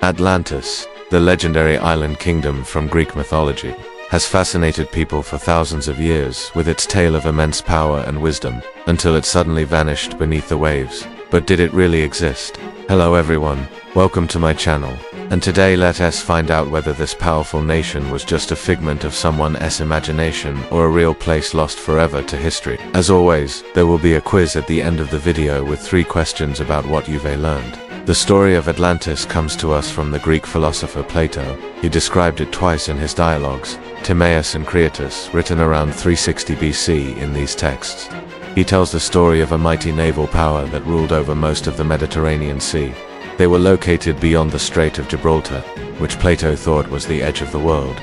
Atlantis, the legendary island kingdom from Greek mythology, has fascinated people for thousands of years with its tale of immense power and wisdom, until it suddenly vanished beneath the waves. But did it really exist? Hello everyone, welcome to my channel, and today let us find out whether this powerful nation was just a figment of someone's imagination or a real place lost forever to history. As always, there will be a quiz at the end of the video with 3 questions about what you've learned. The story of Atlantis comes to us from the Greek philosopher Plato. He described it twice in his dialogues, Timaeus and Creatus, written around 360 BC in these texts. He tells the story of a mighty naval power that ruled over most of the Mediterranean Sea. They were located beyond the Strait of Gibraltar, which Plato thought was the edge of the world.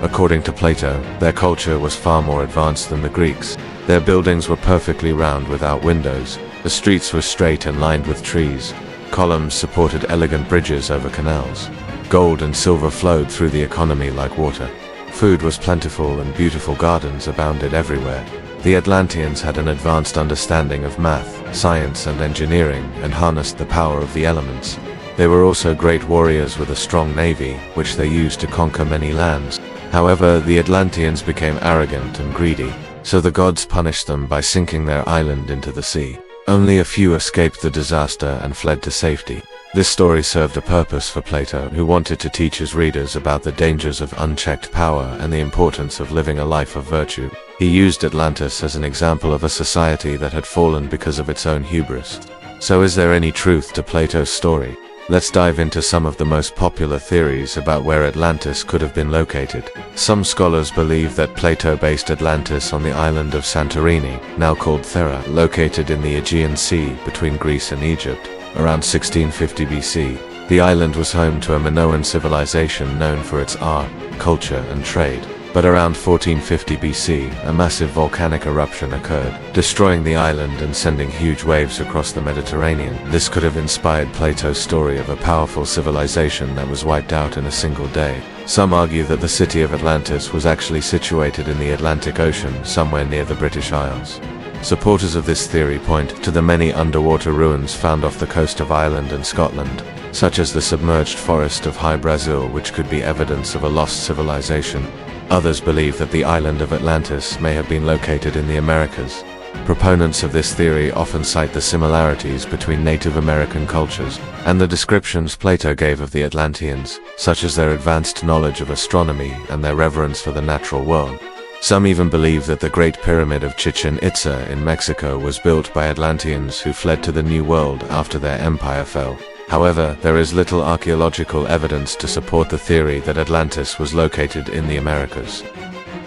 According to Plato, their culture was far more advanced than the Greeks. Their buildings were perfectly round without windows. The streets were straight and lined with trees. Columns supported elegant bridges over canals. Gold and silver flowed through the economy like water. Food was plentiful and beautiful gardens abounded everywhere. The Atlanteans had an advanced understanding of math, science and engineering and harnessed the power of the elements. They were also great warriors with a strong navy, which they used to conquer many lands. However, the Atlanteans became arrogant and greedy, so the gods punished them by sinking their island into the sea. Only a few escaped the disaster and fled to safety. This story served a purpose for Plato, who wanted to teach his readers about the dangers of unchecked power and the importance of living a life of virtue. He used Atlantis as an example of a society that had fallen because of its own hubris. So is there any truth to Plato's story? Let's dive into some of the most popular theories about where Atlantis could have been located. Some scholars believe that Plato based Atlantis on the island of Santorini, now called Thera, located in the Aegean Sea between Greece and Egypt. Around 1650 BC, the island was home to a Minoan civilization known for its art, culture, and trade. But around 1450 BC, a massive volcanic eruption occurred, destroying the island and sending huge waves across the Mediterranean. This could have inspired Plato's story of a powerful civilization that was wiped out in a single day. Some argue that the city of Atlantis was actually situated in the Atlantic Ocean, somewhere near the British Isles. Supporters of this theory point to the many underwater ruins found off the coast of Ireland and Scotland, such as the submerged forest of High Brazil, which could be evidence of a lost civilization. Others believe that the island of Atlantis may have been located in the Americas. Proponents of this theory often cite the similarities between Native American cultures and the descriptions Plato gave of the Atlanteans, such as their advanced knowledge of astronomy and their reverence for the natural world. Some even believe that the Great Pyramid of Chichen Itza in Mexico was built by Atlanteans who fled to the New World after their empire fell. However, there is little archaeological evidence to support the theory that Atlantis was located in the Americas.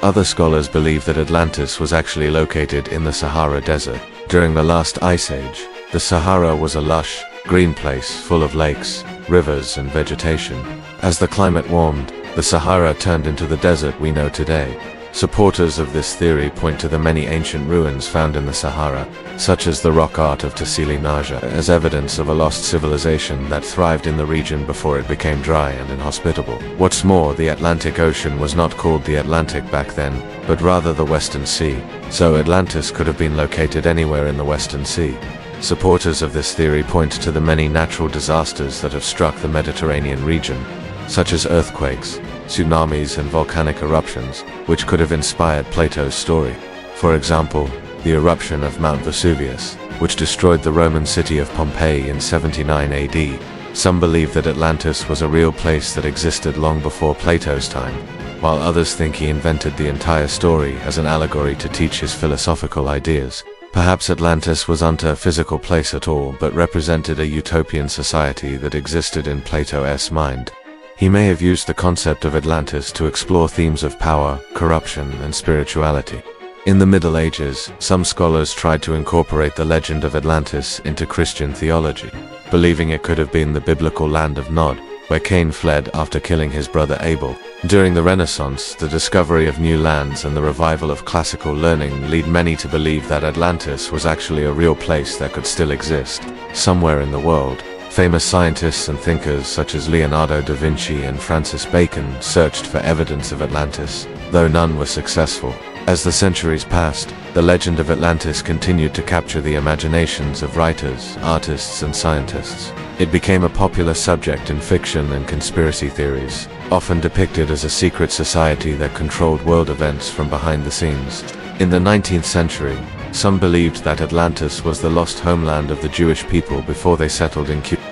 Other scholars believe that Atlantis was actually located in the Sahara Desert. During the last ice age, the Sahara was a lush, green place full of lakes, rivers, and vegetation. As the climate warmed, the Sahara turned into the desert we know today. Supporters of this theory point to the many ancient ruins found in the Sahara, such as the rock art of Tassili Naja, as evidence of a lost civilization that thrived in the region before it became dry and inhospitable. What's more, the Atlantic Ocean was not called the Atlantic back then, but rather the Western Sea, so Atlantis could have been located anywhere in the Western Sea. Supporters of this theory point to the many natural disasters that have struck the Mediterranean region, such as earthquakes, tsunamis and volcanic eruptions, which could have inspired Plato's story. For example, the eruption of Mount Vesuvius, which destroyed the Roman city of Pompeii in 79 AD. Some believe that Atlantis was a real place that existed long before Plato's time, while others think he invented the entire story as an allegory to teach his philosophical ideas. Perhaps Atlantis wasn't a physical place at all, but represented a utopian society that existed in Plato's mind. He may have used the concept of Atlantis to explore themes of power, corruption, and spirituality. In the Middle Ages, some scholars tried to incorporate the legend of Atlantis into Christian theology, believing it could have been the biblical land of Nod, where Cain fled after killing his brother Abel. During the Renaissance, the discovery of new lands and the revival of classical learning lead many to believe that Atlantis was actually a real place that could still exist, somewhere in the world. Famous scientists and thinkers such as Leonardo da Vinci and Francis Bacon searched for evidence of Atlantis, though none were successful. As the centuries passed, the legend of Atlantis continued to capture the imaginations of writers, artists, and scientists. It became a popular subject in fiction and conspiracy theories, often depicted as a secret society that controlled world events from behind the scenes. In the 19th century, some believed that Atlantis was the lost homeland of the Jewish people before they settled in Cuba,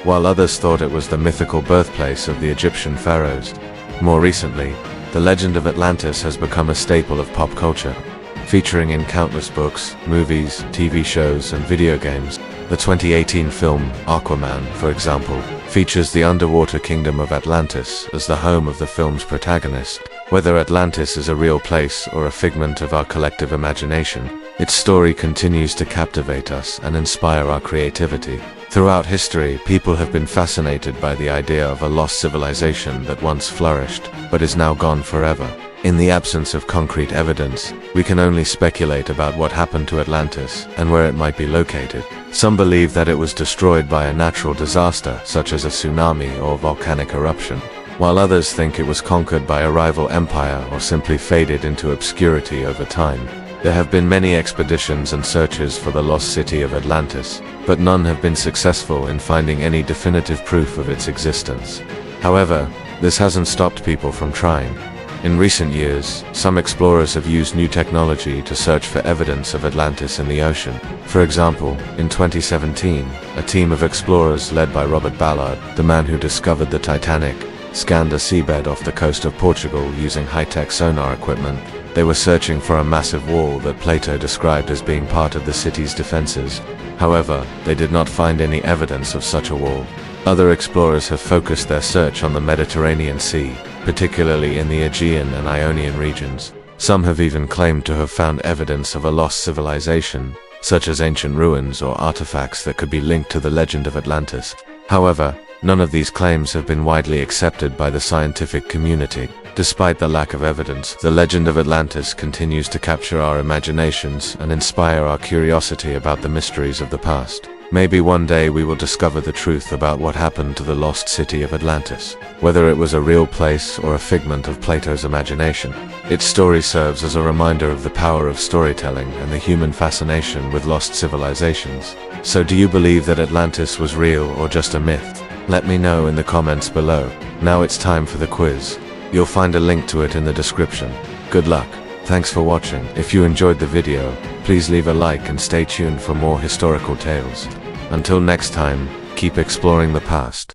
while others thought it was the mythical birthplace of the Egyptian pharaohs. More recently, the legend of Atlantis has become a staple of pop culture, featuring in countless books, movies, TV shows, and video games. The 2018 film Aquaman, for example, features the underwater kingdom of Atlantis as the home of the film's protagonist. Whether Atlantis is a real place or a figment of our collective imagination, its story continues to captivate us and inspire our creativity. Throughout history, people have been fascinated by the idea of a lost civilization that once flourished, but is now gone forever. In the absence of concrete evidence, we can only speculate about what happened to Atlantis and where it might be located. Some believe that it was destroyed by a natural disaster, such as a tsunami or volcanic eruption, while others think it was conquered by a rival empire or simply faded into obscurity over time. There have been many expeditions and searches for the lost city of Atlantis, but none have been successful in finding any definitive proof of its existence. However, this hasn't stopped people from trying. In recent years, some explorers have used new technology to search for evidence of Atlantis in the ocean. For example, in 2017, a team of explorers led by Robert Ballard, the man who discovered the Titanic, scanned a seabed off the coast of Portugal using high-tech sonar equipment. They were searching for a massive wall that Plato described as being part of the city's defenses. However, they did not find any evidence of such a wall. Other explorers have focused their search on the Mediterranean Sea, particularly in the Aegean and Ionian regions. Some have even claimed to have found evidence of a lost civilization, such as ancient ruins or artifacts that could be linked to the legend of Atlantis. However, none of these claims have been widely accepted by the scientific community. Despite the lack of evidence, the legend of Atlantis continues to capture our imaginations and inspire our curiosity about the mysteries of the past. Maybe one day we will discover the truth about what happened to the lost city of Atlantis, whether it was a real place or a figment of Plato's imagination. Its story serves as a reminder of the power of storytelling and the human fascination with lost civilizations. So do you believe that Atlantis was real or just a myth? Let me know in the comments below. Now it's time for the quiz. You'll find a link to it in the description. Good luck. Thanks for watching. If you enjoyed the video, please leave a like and stay tuned for more historical tales. Until next time, keep exploring the past.